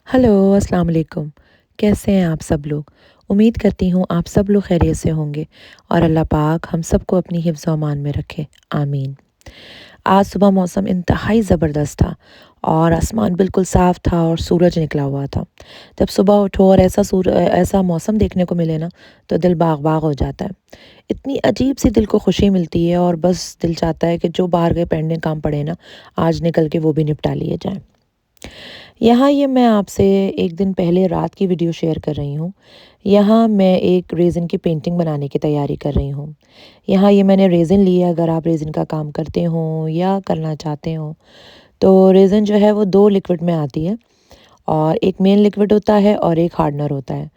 Hello, अस्सलाम वालेकुम। कैसे हैं आप सब लोग? उम्मीद करती हूँ आप सब लोग खैरियत से होंगे और अल्लाह पाक हम सबको अपनी हिफ्ज़ व अमान में रखे, आमीन। आज सुबह मौसम इंतहाई ज़बरदस्त था और आसमान बिल्कुल साफ़ था और सूरज निकला हुआ था। जब सुबह उठो और ऐसा मौसम देखने को मिले ना, तो दिल बाग-बाग हो जाता है। इतनी अजीब-सी दिल को खुशी मिलती है और बस दिल चाहता है कि जो बाहर के पेंडिंग काम पड़े ना, आज निकल के वो भी निपटा लिए जाएँ। यहाँ ये मैं आपसे एक दिन पहले रात की वीडियो शेयर कर रही हूँ। यहाँ मैं एक रेज़िन की पेंटिंग बनाने की तैयारी कर रही हूँ। यहाँ ये मैंने रेज़िन लिया, अगर आप रेज़िन का काम करते हो या करना चाहते हो, तो रेज़िन जो है वो 2 लिक्विड में आती है और एक मेन लिक्विड होता है और एक हार्डनर होता है।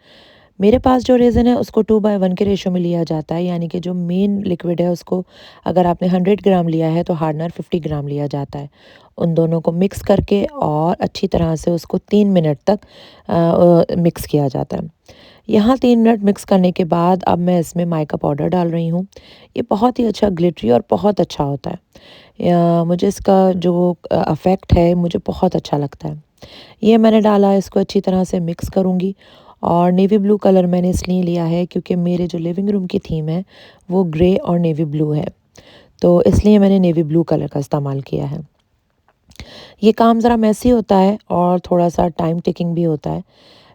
मेरे पास जो रेज़िन है उसको 2/1 के रेशियो में लिया जाता है, यानी कि जो मेन लिक्विड है उसको अगर आपने 100 ग्राम लिया है तो हार्डनर 50 ग्राम लिया जाता है। उन दोनों को मिक्स करके और अच्छी तरह से उसको 3 मिनट तक मिक्स किया जाता है। यहाँ 3 मिनट मिक्स करने के बाद अब मैं इसमें माइका पाउडर डाल रही हूँ। ये बहुत ही अच्छा ग्लिटरी और बहुत अच्छा होता है। मुझे इसका जो इफ़ेक्ट है मुझे बहुत अच्छा लगता है। ये मैंने डाला, इसको अच्छी तरह से मिक्स करूँगी और नेवी ब्लू कलर मैंने इसलिए लिया है क्योंकि मेरे जो लिविंग रूम की थीम है वो ग्रे और नेवी ब्लू है, तो इसलिए मैंने नेवी ब्लू कलर का इस्तेमाल किया है। ये काम ज़रा मेसी होता है और थोड़ा-सा टाइम टेकिंग भी होता है,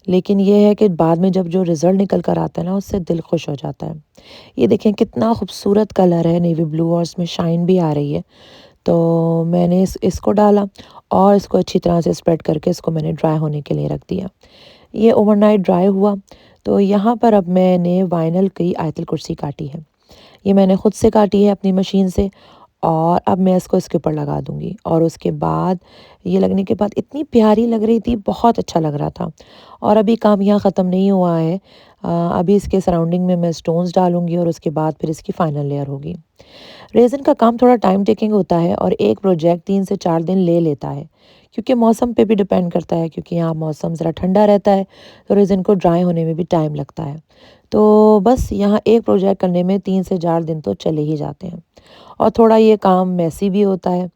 लेकिन ये है कि बाद में जब जो रिज़ल्ट निकल कर आता है ना, उससे दिल खुश हो जाता है। ये देखें कितना खूबसूरत कलर है नेवी ब्लू और इसमें शाइन भी आ रही है। तो मैंने इसको डाला और इसको अच्छी तरह से स्प्रेड करके इसको मैंने ड्राई होने के लिए रख दिया। ये ओवरनाइट ड्राई हुआ, तो यहाँ पर अब मैंने वाइनल की आयतल कुर्सी काटी है। ये मैंने खुद से काटी है अपनी मशीन से और अब मैं इसको इसके ऊपर लगा दूँगी और उसके बाद ये लगने के बाद इतनी प्यारी लग रही थी, बहुत अच्छा लग रहा था। और अभी काम यहाँ ख़त्म नहीं हुआ है। अभी इसके सराउंडिंग में मैं स्टोन्स डालूँगी और उसके बाद फिर इसकी फाइनल लेयर होगी। रेज़िन का काम थोड़ा टाइम टेकिंग होता है और एक प्रोजेक्ट 3 से 4 दिन ले लेता है, क्योंकि मौसम पे भी डिपेंड करता है, क्योंकि यहाँ मौसम ज़रा ठंडा रहता है, तो रेज़िन को ड्राई होने में भी टाइम लगता है। तो बस यहाँ एक प्रोजेक्ट करने में 3 से 4 दिन तो चले ही जाते हैं और थोड़ा ये काम मेसी भी होता है,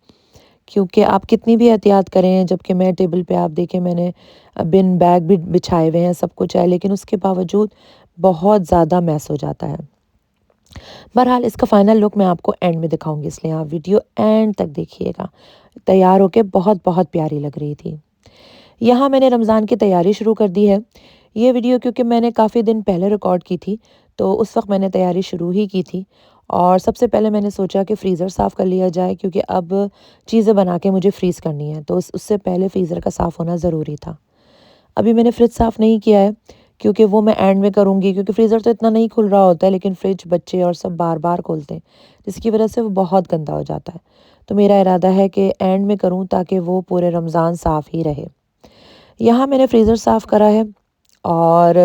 क्योंकि आप कितनी भी एहतियात करें, जबकि मैं टेबल पे आप देखें मैंने बिन बैग भी बिछाए हुए हैं, सब कुछ है, लेकिन उसके बावजूद बहुत ज़्यादा मैस हो जाता है। बहरहाल इसका फाइनल लुक मैं आपको एंड में दिखाऊंगी, इसलिए आप वीडियो एंड तक देखिएगा। तैयार होके बहुत बहुत प्यारी लग रही थी। यहाँ मैंने रमज़ान की तैयारी शुरू कर दी है। ये वीडियो क्योंकि मैंने काफ़ी दिन पहले रिकॉर्ड की थी, तो उस वक्त मैंने तैयारी शुरू ही की थी और सबसे पहले मैंने सोचा कि फ्रीज़र साफ़ कर लिया जाए, क्योंकि अब चीज़ें बना के मुझे फ्रीज़ करनी है, तो उससे पहले फ्रीज़र का साफ़ होना ज़रूरी था। अभी मैंने फ्रिज साफ़ नहीं किया है, क्योंकि वो मैं एंड में करूँगी, क्योंकि फ्रीज़र तो इतना नहीं खुल रहा होता है, लेकिन फ्रिज बच्चे और सब बार-बार खोलते हैं, जिसकी वज़ह से वो बहुत गंदा हो जाता है। तो मेरा इरादा है कि एंड में करूँ ताकि वो पूरे रमज़ान साफ़ ही रहे। यहाँ मैंने फ्रीज़र साफ़ करा है और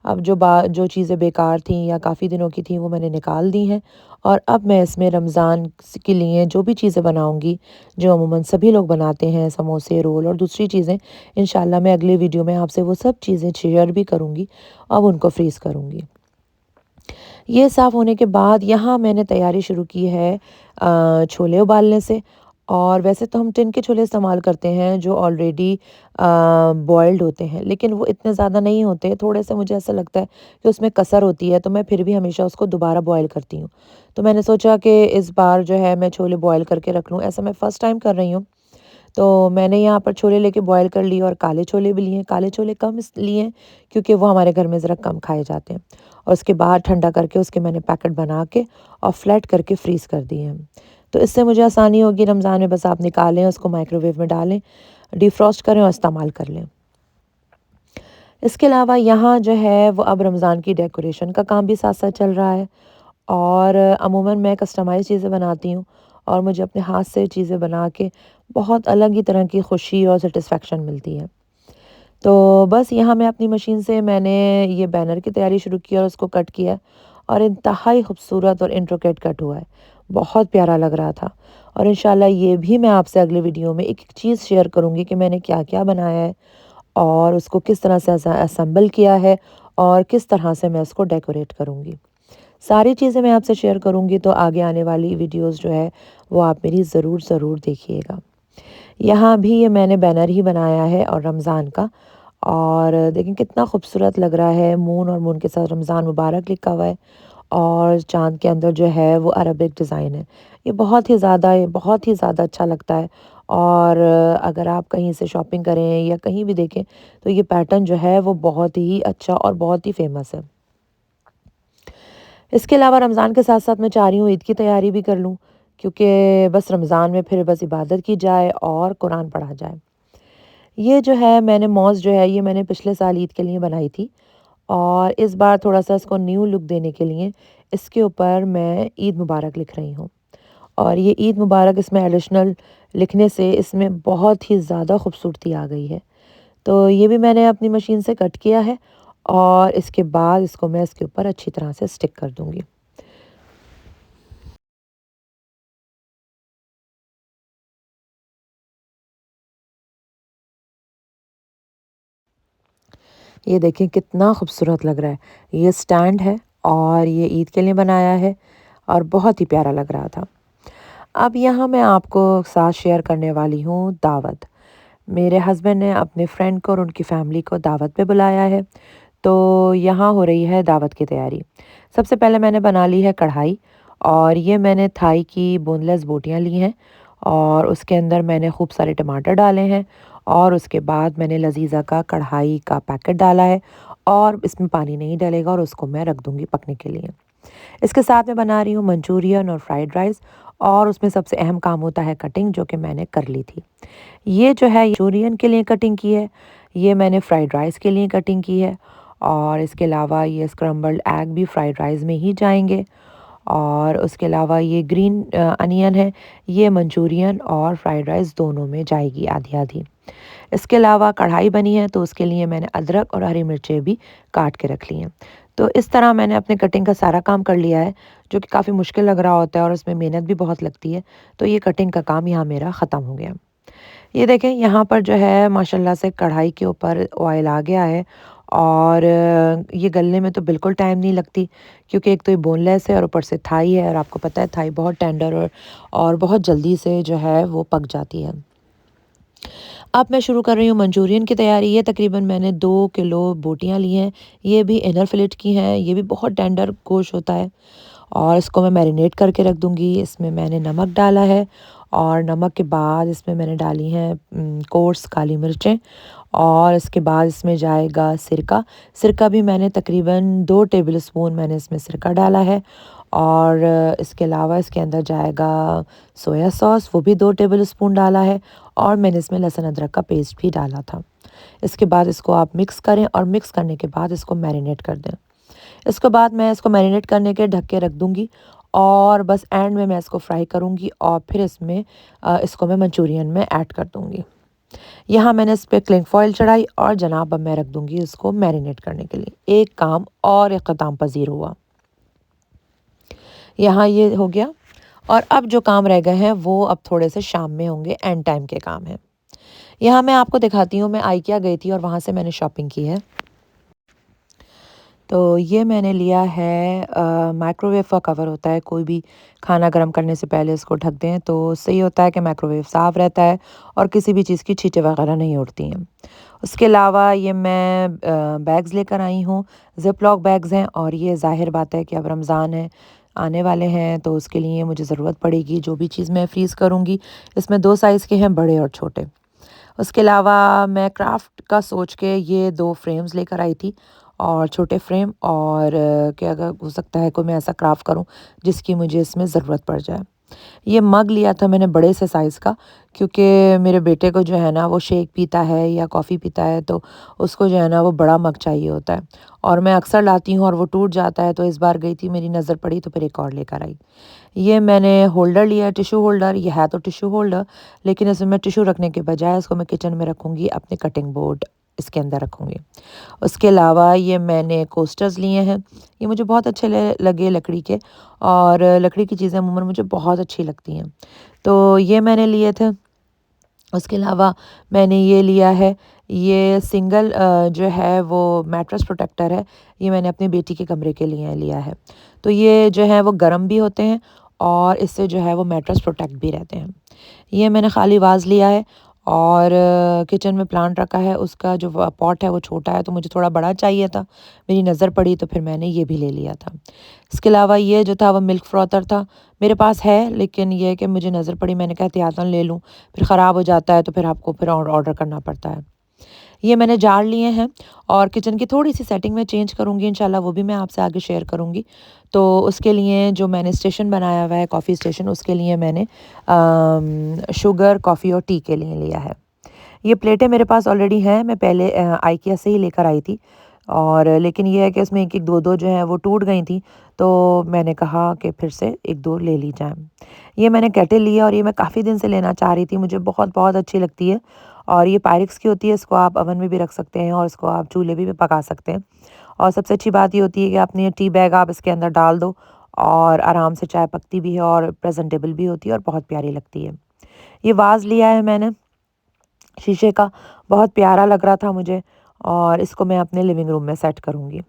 अब जो चीज़ें बेकार थीं या काफ़ी दिनों की थीं वो मैंने निकाल दी हैं और अब मैं इसमें रमज़ान के लिए जो भी चीज़ें बनाऊँगी, जो अमूमन सभी लोग बनाते हैं, समोसे, रोल और दूसरी चीज़ें, इंशाल्लाह मैं अगले वीडियो में आपसे वो सब चीज़ें शेयर भी करूँगी। अब उनको फ्रीज़ करूँगी। ये साफ़ होने के बाद यहाँ मैंने तैयारी शुरू की है छोले उबालने से। और वैसे तो हम टिन के छोले इस्तेमाल करते हैं जो ऑलरेडी बॉइल्ड होते हैं, लेकिन वो इतने ज़्यादा नहीं होते, थोड़े से मुझे ऐसा लगता है कि उसमें कसर होती है, तो मैं फिर भी हमेशा उसको दोबारा बॉयल करती हूँ। तो मैंने सोचा कि इस बार जो है मैं छोले बॉयल करके रख लूँ, ऐसा मैं फ़र्स्ट टाइम कर रही हूँ। तो मैंने यहाँ पर छोले लेके बॉयल कर लिए और काले छोले भी लिए। काले छोले कम इस लिए क्योंकि वो हमारे घर में ज़रा कम खाए जाते हैं और उसके बाद ठंडा करके उसके मैंने पैकेट बना के और फ्लैट करके फ्रीज़ कर दिए हैं। तो इससे मुझे आसानी होगी रमज़ान में, बस आप निकालें, उसको माइक्रोवेव में डालें, डिफ्रॉस्ट करें और इस्तेमाल कर लें। इसके अलावा यहाँ जो है वो अब रमज़ान की डेकोरेशन का काम भी साथ-साथ चल रहा है और अमूमन मैं कस्टमाइज़ चीज़ें बनाती हूँ और मुझे अपने हाथ से चीज़ें बना के बहुत अलग ही तरह की खुशी और सैटिस्फैक्शन मिलती है। तो बस यहाँ मैं अपनी मशीन से मैंने ये बैनर की तैयारी शुरू की और उसको कट किया और इंतहाई खूबसूरत और इंट्रिकेट कट हुआ है। बहुत प्यारा लग रहा था और इंशाल्लाह ये भी मैं आपसे अगले वीडियो में एक-एक चीज़ शेयर करूँगी कि मैंने क्या-क्या बनाया है और उसको किस तरह से असेंबल किया है और किस तरह से मैं उसको डेकोरेट करूँगी। सारी चीज़ें मैं आपसे शेयर करूँगी, तो आगे आने वाली वीडियोज़ जो है वो आप मेरी ज़रूर देखिएगा। यहाँ भी ये मैंने बैनर ही बनाया है और रमज़ान का, और देखें कितना खूबसूरत लग रहा है, मून और मून के साथ रमज़ान मुबारक लिखा हुआ है और चाँद के अंदर जो है वो अरबिक डिज़ाइन है। ये बहुत ही ज़्यादा अच्छा लगता है। और अगर आप कहीं से शॉपिंग करें या कहीं भी देखें तो ये पैटर्न जो है वो बहुत ही अच्छा और बहुत ही फ़ेमस है। इसके अलावा रमज़ान के साथ-साथ मैं चाह रही हूँ ईद की तैयारी भी कर लूँ, क्योंकि बस रमज़ान में फिर बस इबादत की जाए और कुरान पढ़ा जाए। ये जो है मैंने मौज़ जो है ये मैंने पिछले साल ईद के लिए बनाई थी और इस बार थोड़ा-सा इसको न्यू लुक देने के लिए इसके ऊपर मैं ईद मुबारक लिख रही हूँ। और ये ईद मुबारक इसमें एडिशनल लिखने से इसमें बहुत ही ज़्यादा खूबसूरती आ गई है। तो ये भी मैंने अपनी मशीन से कट किया है और इसके बाद इसको मैं इसके ऊपर अच्छी तरह से स्टिक कर दूँगी। ये देखें कितना खूबसूरत लग रहा है। ये स्टैंड है और ये ईद के लिए बनाया है और बहुत ही प्यारा लग रहा था। अब यहाँ मैं आपको साथ शेयर करने वाली हूँ दावत। मेरे हस्बैंड ने अपने फ्रेंड को और उनकी फैमिली को दावत पे बुलाया है, तो यहाँ हो रही है दावत की तैयारी। सबसे पहले मैंने बना ली है कढ़ाई और ये मैंने थाई की बोनलेस बोटियाँ ली हैं और उसके अंदर मैंने खूब सारे टमाटर डाले हैं और उसके बाद मैंने लज़ीज़ा का कढ़ाई का पैकेट डाला है और इसमें पानी नहीं डलेगा और उसको मैं रख दूँगी पकने के लिए। इसके साथ मैं बना रही हूँ मंचूरियन और फ्राइड राइस और उसमें सबसे अहम काम होता है कटिंग, जो कि मैंने कर ली थी। ये जो है मंचूरियन के लिए कटिंग की है, ये मैंने फ्राइड राइस के लिए कटिंग की है और इसके अलावा ये स्क्रम्बल्ड एग भी फ्राइड राइस में ही जाएँगे और उसके अलावा ये ग्रीन अनियन है, ये मंचूरियन और फ्राइड राइस दोनों में जाएगी आधी-आधी। इसके अलावा कढ़ाई बनी है तो उसके लिए मैंने अदरक और हरी मिर्चें भी काट के रख ली हैं। तो इस तरह मैंने अपने कटिंग का सारा काम कर लिया है, जो कि काफ़ी मुश्किल लग रहा होता है और इसमें मेहनत भी बहुत लगती है। तो ये कटिंग का काम यहाँ मेरा ख़त्म हो गया। ये देखें यहाँ पर जो है माशाल्लाह से कढ़ाई के ऊपर ऑयल आ गया है और ये गलने में तो बिल्कुल टाइम नहीं लगती, क्योंकि एक तो ये बोनलेस है और ऊपर से थाई है और आपको पता है थाई बहुत टेंडर और बहुत जल्दी से जो है वो पक जाती है। अब मैं शुरू कर रही हूँ मंचूरियन की तैयारी। ये तकरीबन मैंने 2 किलो बोटियाँ ली हैं। ये भी इनर फिलेट की हैं, ये भी बहुत टेंडर गोश्त होता है और इसको मैं मैरिनेट करके रख दूँगी। इसमें मैंने नमक डाला है और नमक के बाद इसमें मैंने डाली हैं कोर्स काली मिर्चें और इसके बाद इसमें जाएगा सिरका। सिरका भी मैंने तकरीबन 2 टेबल स्पून मैंने इसमें सिरका डाला है और इसके अलावा इसके अंदर जाएगा सोया सॉस, वो भी 2 टेबल स्पून डाला है और मैंने इसमें लहसुन अदरक का पेस्ट भी डाला था। इसके बाद इसको आप मिक्स करें और मिक्स करने के बाद इसको मैरिनेट कर दें। इसके बाद मैं इसको मैरिनेट करने के ढक के रख दूँगी और बस एंड में मैं इसको फ्राई करूँगी और फिर इसमें इसको मैं मंचूरियन में ऐड कर दूँगी। यहाँ मैंने इस पे क्लिंग फॉइल चढ़ाई और जनाब अब मैं रख दूँगी इसको मैरिनेट करने के लिए। एक काम और इख्तिताम पज़ीर हुआ। यहाँ ये हो गया और अब जो काम रह गए हैं वो अब थोड़े से शाम में होंगे, एंड टाइम के काम हैं। यहाँ मैं आपको दिखाती हूँ, मैं IKEA गई थी और वहाँ से मैंने शॉपिंग की है। तो ये मैंने लिया है माइक्रोवेव का कवर होता है, कोई भी खाना गर्म करने से पहले इसको ढक दें तो उससे ये होता है कि माइक्रोवेव साफ़ रहता है और किसी भी चीज़ की छींटे वगैरह नहीं उड़ती हैं। उसके अलावा ये मैं बैग्स लेकर आई हूँ, ज़िप-लॉक बैग्स हैं और ये ज़ाहिर बात है कि अब रमज़ान है, आने वाले हैं तो उसके लिए मुझे ज़रूरत पड़ेगी। जो भी चीज़ मैं फ्रीज़ करूँगी, इसमें 2 साइज़ के हैं, बड़े और छोटे। उसके अलावा मैं क्राफ्ट का सोच के ये 2 फ्रेम्स लेकर आई थी और छोटे फ्रेम और कि अगर हो सकता है कोई मैं ऐसा क्राफ्ट करूं जिसकी मुझे इसमें ज़रूरत पड़ जाए। ये मग लिया था मैंने बड़े से साइज़ का, क्योंकि मेरे बेटे को जो है ना वो शेक पीता है या कॉफ़ी पीता है तो उसको जो है ना वो बड़ा मग चाहिए होता है और मैं अक्सर लाती हूँ और वो टूट जाता है, तो इस बार गई थी मेरी नज़र पड़ी तो फिर एक और लेकर आई। ये मैंने होल्डर लिया है, टिश्यू होल्डर। ये है तो टिश्यू होल्डर, लेकिन इसमें मैं टिश्यू रखने के बजाय इसको मैं किचन में रखूँगी, अपने कटिंग बोर्ड इसके अंदर रखूँगी। उसके अलावा ये मैंने कोस्टर्स लिए हैं, ये मुझे बहुत अच्छे लगे लकड़ी के और लकड़ी की चीज़ें अमूमन मुझे बहुत अच्छी लगती हैं, तो ये मैंने लिए थे। उसके अलावा मैंने ये लिया है, ये सिंगल जो है वो मैट्रेस प्रोटेक्टर है, ये मैंने अपनी बेटी के कमरे के लिए लिया है। तो ये जो है वो गर्म भी होते हैं और इससे जो है वो मैट्रेस प्रोटेक्ट भी रहते हैं। ये मैंने खाली वाज़ लिया है और किचन में प्लांट रखा है, उसका जो पॉट है वो छोटा है, तो मुझे थोड़ा बड़ा चाहिए था। मेरी नज़र पड़ी तो फिर मैंने ये भी ले लिया था। इसके अलावा ये जो था वो मिल्क फ्रॉथर था, मेरे पास है, लेकिन ये है कि मुझे नज़र पड़ी, मैंने कहा एहतियातन ले लूँ, फिर ख़राब हो जाता है तो फिर आपको फिर और ऑर्डर करना पड़ता है। ये मैंने जार लिए हैं और किचन की थोड़ी-सी सेटिंग मैं चेंज करूँगी इंशाल्लाह, वो भी मैं आपसे आगे शेयर करूँगी। तो उसके लिए जो मैंने स्टेशन बनाया हुआ है, कॉफ़ी स्टेशन, उसके लिए मैंने शुगर, कॉफ़ी और टी के लिए लिया है। ये प्लेटें मेरे पास ऑलरेडी हैं, मैं पहले आइकिया से ही लेकर आई थी, और लेकिन ये है कि उसमें 1-1 2-2 जो हैं वो टूट गई थी, तो मैंने कहा कि फिर से 1-2 ले ली जाएँ। ये मैंने केटल ली है और ये मैं काफ़ी दिन से लेना चाह रही थी, मुझे बहुत-बहुत अच्छी लगती है, और ये पायरेक्स की होती है, इसको आप ओवन में भी रख सकते हैं और इसको आप चूल्हे पे भी पका सकते हैं। और सबसे अच्छी बात ये होती है कि आपने टी बैग आप इसके अंदर डाल दो और आराम से चाय पकती भी है और प्रेज़ेंटेबल भी होती है और बहुत प्यारी लगती है। ये वाज़ लिया है मैंने शीशे का, बहुत प्यारा लग रहा था मुझे, और इसको मैं अपने लिविंग रूम में सेट करूँगी।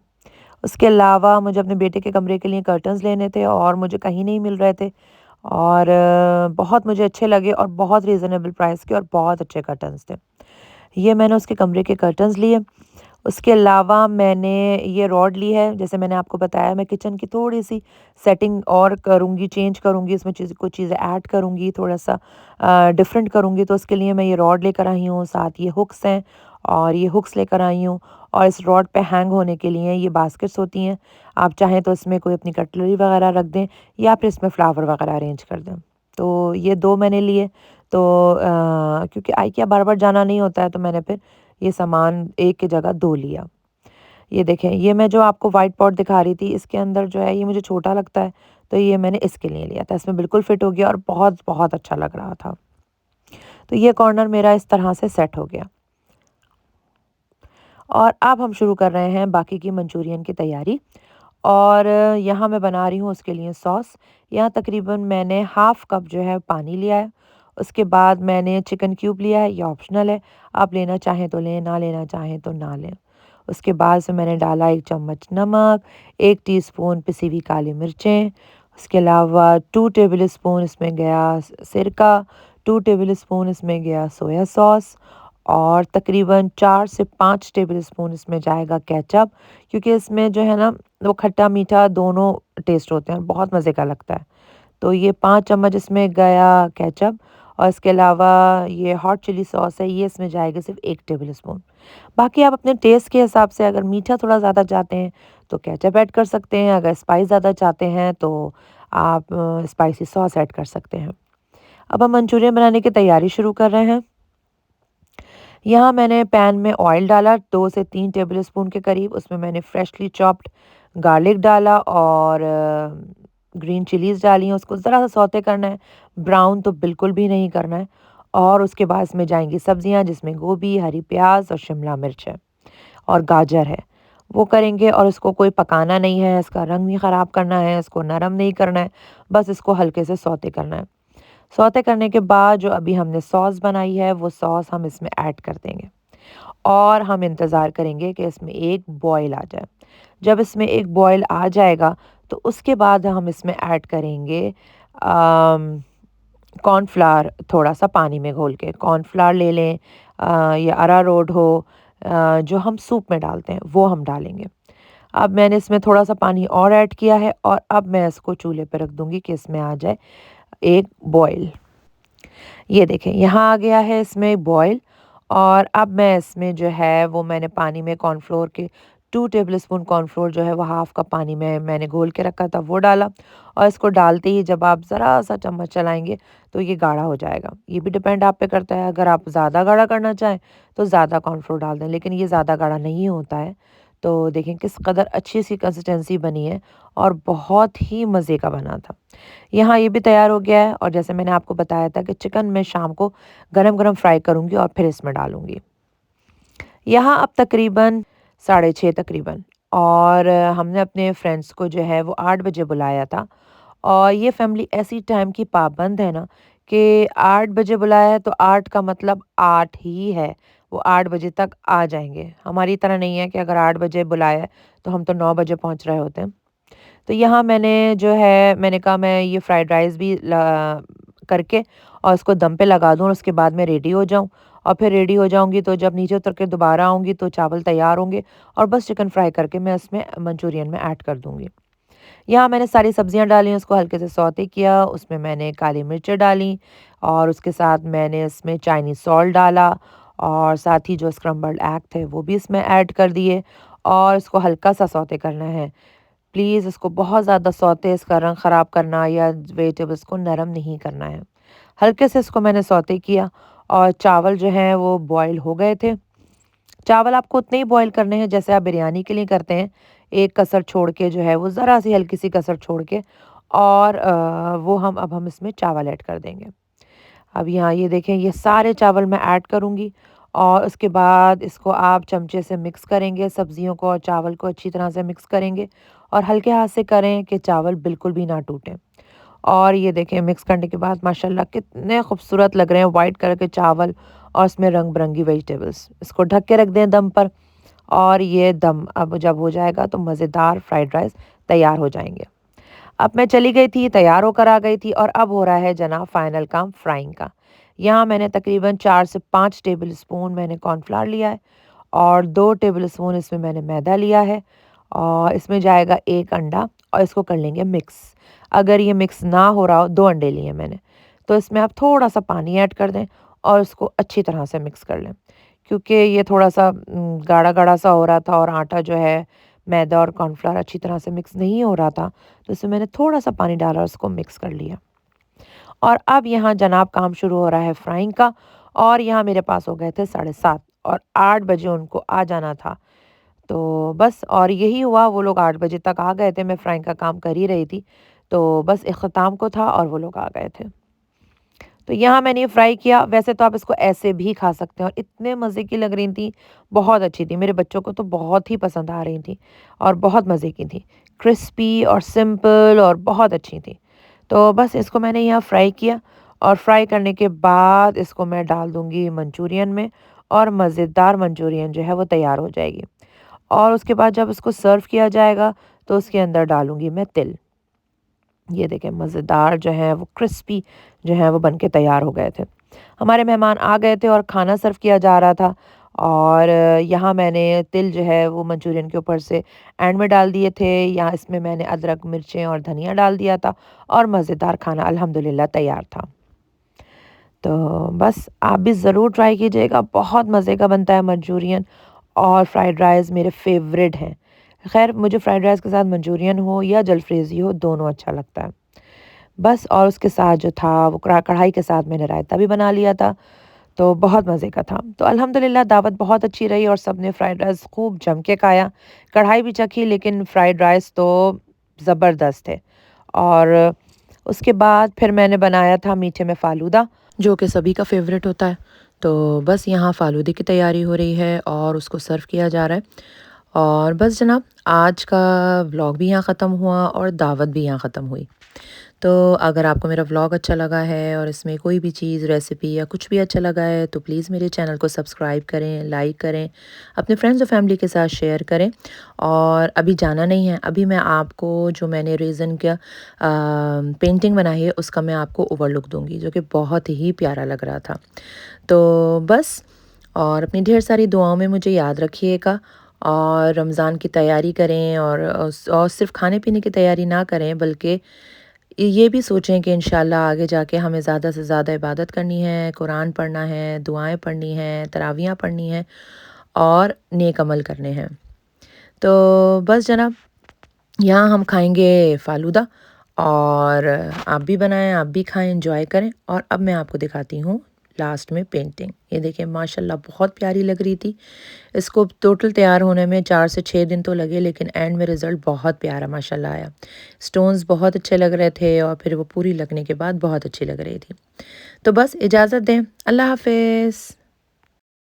उसके अलावा मुझे अपने बेटे के कमरे के लिए कर्टन्स लेने थे और मुझे कहीं नहीं मिल रहे थे, और बहुत मुझे अच्छे लगे और बहुत रीज़नेबल प्राइस के और बहुत अच्छे कर्टन्स थे। ये मैंने उसके कमरे के कर्टन्स लिए। उसके अलावा मैंने ये रॉड ली है, जैसे मैंने आपको बताया मैं किचन की थोड़ी-सी सेटिंग और करूँगी, चेंज करूँगी, इसमें कुछ चीज़ें ऐड करूँगी, थोड़ा-सा डिफ़रेंट करूँगी, तो उसके लिए मैं ये रॉड लेकर आई हूँ, साथ ये हुक्स हैं और ये हुक्स लेकर आई हूँ, और इस रॉड पे हैंग होने के लिए ये बास्केट्स होती हैं। आप चाहें तो इसमें कोई अपनी कटलरी वगैरह रख दें या फिर इसमें फ्लावर वगैरह अरेंज कर दें। तो ये 2 मैंने लिए, तो क्योंकि IKEA बार-बार जाना नहीं होता है, तो मैंने फिर ये सामान एक की जगह 2 लिया। ये देखें, ये मैं जो आपको व्हाइट पॉट दिखा रही थी, इसके अंदर जो है ये मुझे छोटा लगता है, तो ये मैंने इसके लिए लिया था। इसमें बिल्कुल फिट हो गया और बहुत-बहुत अच्छा लग रहा था। तो ये कॉर्नर मेरा इस तरह से सेट हो गया। और अब हम शुरू कर रहे हैं बाकी की मंचूरियन की तैयारी, और यहाँ मैं बना रही हूँ उसके लिए सॉस। यहाँ तकरीबन मैंने हाफ़ कप जो है पानी लिया है। उसके बाद मैंने चिकन क्यूब लिया है, ये ऑप्शनल है, आप लेना चाहें तो लें, ना लेना चाहें तो ना लें। उसके बाद से मैंने डाला 1 चम्मच नमक, 1 टीस्पून पिसी हुई काली मिर्चें, उसके अलावा 2 टेबल स्पून इसमें गया सिरका, 2 टेबल स्पून इसमें गया सोया सॉस, और तकरीबन 4 से 5 टेबल स्पून इसमें जाएगा केचअप, क्योंकि इसमें जो है ना वो खट्टा-मीठा दोनों टेस्ट होते हैं, बहुत मज़े का लगता है। तो ये 5 चम्मच इसमें गया केचअप, और इसके अलावा ये हॉट चिली सॉस है, ये इसमें जाएगा सिर्फ़ 1 टेबल स्पून। बाकी आप अपने टेस्ट के हिसाब से अगर मीठा थोड़ा ज़्यादा चाहते हैं तो केचअप ऐड कर सकते हैं, अगर स्पाइस ज़्यादा चाहते हैं तो आप स्पाइसी सॉस ऐड कर सकते हैं। अब हम मंचूरियन बनाने की तैयारी शुरू कर रहे हैं। यहाँ मैंने पैन में ऑयल डाला 2 से 3 टेबल स्पून के करीब, उसमें मैंने फ्रेशली चॉप्ड गार्लिक डाला और ग्रीन चिलीज़ डाली हैं, उसको ज़रा सा सौते करना है, ब्राउन तो बिल्कुल भी नहीं करना है। और उसके बाद इसमें जाएँगी सब्जियाँ, जिसमें गोभी, हरी प्याज़ और शिमला मिर्च है और गाजर है। वो करेंगे और इसको कोई पकाना नहीं है, इसका रंग नहीं ख़राब करना है, इसको नरम नहीं करना है, बस इसको हल्के से सौते करना है। सौते करने के बाद जो अभी हमने सॉस बनाई है, वो सॉस हम इसमें ऐड कर देंगे और हम इंतज़ार करेंगे कि इसमें एक बॉयल आ जाए। जब इसमें एक बॉयल आ जाएगा, तो उसके बाद हम इसमें ऐड करेंगे अम, कॉर्नफ्लावर, थोड़ा-सा पानी में घोल के। कॉर्नफ्लावर ले लें या अरारोट हो, जो हम सूप में डालते हैं, वो हम डालेंगे। अब मैंने इसमें थोड़ा-सा पानी और ऐड किया है और अब मैं इसको चूल्हे पे रख दूँगी कि इसमें आ जाए एक बॉयल। ये देखें, यहाँ आ गया है इसमें बॉयल, और अब मैं इसमें जो है वो मैंने पानी में कॉर्नफ्लोर के 2 टेबलस्पून कॉर्नफ्लोर जो है वो हाफ़ कप पानी में मैंने घोल के रखा था, वो डाला, और इसको डालते ही जब आप ज़रा-सा चम्मच चलाएँगे तो ये गाढ़ा हो जाएगा। ये भी डिपेंड आप पे करता है, अगर आप ज़्यादा गाढ़ा करना चाहें तो ज़्यादा कॉर्नफ्लोर डाल दें, लेकिन ये ज़्यादा गाढ़ा नहीं होता है। तो देखें किस कदर अच्छी-सी कंसिस्टेंसी बनी है और बहुत ही मज़े का बना था। यहाँ ये भी तैयार हो गया है, और जैसे मैंने आपको बताया था कि चिकन मैं शाम को गरम-गरम फ्राई करूँगी और फिर इसमें डालूँगी। यहाँ अब तकरीबन साढ़े 6 तकरीबन, और हमने अपने फ्रेंड्स को जो है वो 8 बजे बुलाया था, और ये फैमिली ऐसी टाइम की पाबंद है ना कि 8 बजे बुलाया है तो 8 का मतलब 8 ही है। वो 8 बजे तक आ जाएँगे। हमारी तरह नहीं है कि अगर 8 बजे बुलाया है तो हम तो 9 बजे पहुँच रहे होते हैं। तो यहाँ मैंने जो है मैंने कहा मैं ये फ्राइड राइस भी करके और इसको दम पे लगा दूँ और उसके बाद मैं रेडी हो जाऊँ। और फिर रेडी हो जाऊँगी तो जब नीचे उतर के दोबारा आऊँगी तो चावल तैयार होंगे और बस चिकन फ्राई करके मैं इसमें मंचूरियन में ऐड कर दूँगी। यहाँ मैंने सारी सब्जियाँ डाली, उसको हल्के से सौते किया, उसमें मैंने काली मिर्चें डाली और उसके साथ मैंने इसमें चाइनीज़ सॉल्ट डाला और साथ ही जो स्क्रम्बल्ड एग थे वो भी इसमें ऐड कर दिए और इसको हल्का-सा सौते करना है। प्लीज़ इसको बहुत ज़्यादा सौते इसका रंग ख़राब करना या वेजिटेबल्स को नरम नहीं करना है। हल्के से इसको मैंने सौते किया और चावल जो हैं वो बॉयल हो गए थे। चावल आपको उतने ही बॉयल करने हैं जैसे आप बिरयानी के लिए करते हैं। एक कसर छोड़ के जो है वो ज़रा-सी हल्की-सी कसर छोड़ के और वो अब हम इसमें चावल ऐड कर देंगे। अब यहाँ ये देखें ये सारे चावल मैं ऐड करूँगी और उसके बाद इसको आप चमचे से मिक्स करेंगे, सब्जियों को और चावल को अच्छी तरह से मिक्स करेंगे और हल्के हाथ से करें कि चावल बिल्कुल भी ना टूटें। और ये देखें मिक्स करने के बाद माशाल्लाह कितने खूबसूरत लग रहे हैं वाइट कलर के चावल और उसमें रंग-बिरंगी वेजिटेबल्स। इसको ढक के रख दें दम पर और ये दम अब जब हो जाएगा तो मज़ेदार फ्राइड राइस तैयार हो जाएँगे। अब मैं चली गई थी, तैयार होकर आ गई थी और अब हो रहा है जनाब फाइनल काम फ्राइंग का। यहाँ मैंने तकरीबन 4 से 5 टेबल स्पून मैंने कॉर्नफ्लावर लिया है और 2 टेबल स्पून इसमें मैंने मैदा लिया है और इसमें जाएगा 1 अंडा और इसको कर लेंगे मिक्स। अगर ये मिक्स ना हो रहा हो 2 अंडे लिए मैंने, तो इसमें आप थोड़ा-सा पानी ऐड कर दें और उसको अच्छी तरह से मिक्स कर लें। क्योंकि ये थोड़ा-सा गाढ़ा-गाढ़ा सा हो रहा था और आटा जो है मैदा और कॉर्नफ्लावर अच्छी तरह से मिक्स नहीं हो रहा था, तो इसमें मैंने थोड़ा-सा पानी डाला और उसको मिक्स कर लिया। और अब यहाँ जनाब काम शुरू हो रहा है फ्राइंग का और यहाँ मेरे पास हो गए थे 7:30 और 8 बजे उनको आ जाना था। तो बस और यही हुआ, वो लोग 8 बजे तक आ गए थे, मैं फ्राइंग का काम कर ही रही थी। तो बस इख्तिताम को था और वो लोग आ गए थे। तो यहाँ मैंने ये फ्राई किया, वैसे तो आप इसको ऐसे भी खा सकते हैं और इतने मज़े की लग रही थी, बहुत अच्छी थी। मेरे बच्चों को तो बहुत ही पसंद आ रही थी और बहुत मज़े की थी। क्रिस्पी और सिंपल और बहुत अच्छी थी। तो बस इसको मैंने यहाँ फ्राई किया और फ्राई करने के बाद इसको मैं डाल दूँगी मंचूरियन में और मज़ेदार मंचूरियन जो है वो तैयार हो जाएगी। और उसके बाद जब इसको सर्व किया जाएगा तो उसके अंदर डालूँगी मैं तिल। ये देखें मज़ेदार जो है वो क्रिस्पी जो है वो बन के तैयार हो गए थे। हमारे मेहमान आ गए थे और खाना सर्व किया जा रहा था और यहाँ मैंने तिल जो है वो मंचूरियन के ऊपर से एंड में डाल दिए थे। यहाँ इसमें मैंने अदरक, मिर्चें और धनिया डाल दिया था और मज़ेदार खाना अल्हम्दुलिल्लाह तैयार था। तो बस आप भी ज़रूर ट्राई कीजिएगा, बहुत मज़े का बनता है मंचूरियन और फ्राइड राइस मेरे फ़ेवरेट हैं। ख़ैर मुझे फ्राइड राइस के साथ मंचूरियन हो या जलफ्रेज़ी हो दोनों अच्छा लगता है। बस और उसके साथ जो था वो कढ़ाई के साथ मैंने रायता भी बना लिया था, तो बहुत मज़े का था। तो अल्हम्दुलिल्लाह दावत बहुत अच्छी रही और सबने फ्राइड राइस खूब जम के खाया। कढ़ाई भी चखी लेकिन फ्राइड राइस तो ज़बरदस्त थे। और उसके बाद फिर मैंने बनाया था मीठे में फ़ालूदा, जो कि सभी का फ़ेवरेट होता है। तो बस यहाँ फ़ालूदे की तैयारी हो रही है और उसको सर्व किया जा रहा है। और बस जनाब आज का व्लॉग भी यहाँ ख़त्म हुआ और दावत भी यहाँ ख़त्म हुई। तो अगर आपको मेरा व्लॉग अच्छा लगा है और इसमें कोई भी चीज़ रेसिपी या कुछ भी अच्छा लगा है तो प्लीज़ मेरे चैनल को सब्सक्राइब करें, लाइक करें, अपने फ्रेंड्स और फैमिली के साथ शेयर करें। और अभी जाना नहीं है, अभी मैं आपको जो मैंने रेज़न का पेंटिंग बनाई है उसका मैं आपको ओवरलुक दूँगी, जो कि बहुत ही प्यारा लग रहा था। तो बस और अपनी ढेर सारी दुआओं में मुझे याद रखिएगा और रमज़ान की तैयारी करें और सिर्फ़ खाने-पीने की तैयारी ना करें बल्कि ये भी सोचें कि इंशाल्लाह आगे जाके हमें ज़्यादा से ज़्यादा इबादत करनी है, कुरान पढ़ना है, दुआएं पढ़नी हैं, तरावियाँ पढ़नी हैं और नेक अमल करने हैं। तो बस जनाब यहाँ हम खाएंगे फ़ालूदा और आप भी बनाएं, आप भी खाएं, एंजॉय करें। और अब मैं आपको दिखाती हूँ लास्ट में पेंटिंग। ये देखिए माशाल्लाह बहुत प्यारी लग रही थी। इसको टोटल तैयार होने में 4 से 6 दिन तो लगे लेकिन एंड में रिज़ल्ट बहुत प्यारा माशाल्लाह आया। स्टोन्स बहुत अच्छे लग रहे थे और फिर वो पूरी लगने के बाद बहुत अच्छी लग रही थी। तो बस इजाज़त दें। अल्लाह हाफ़िज़।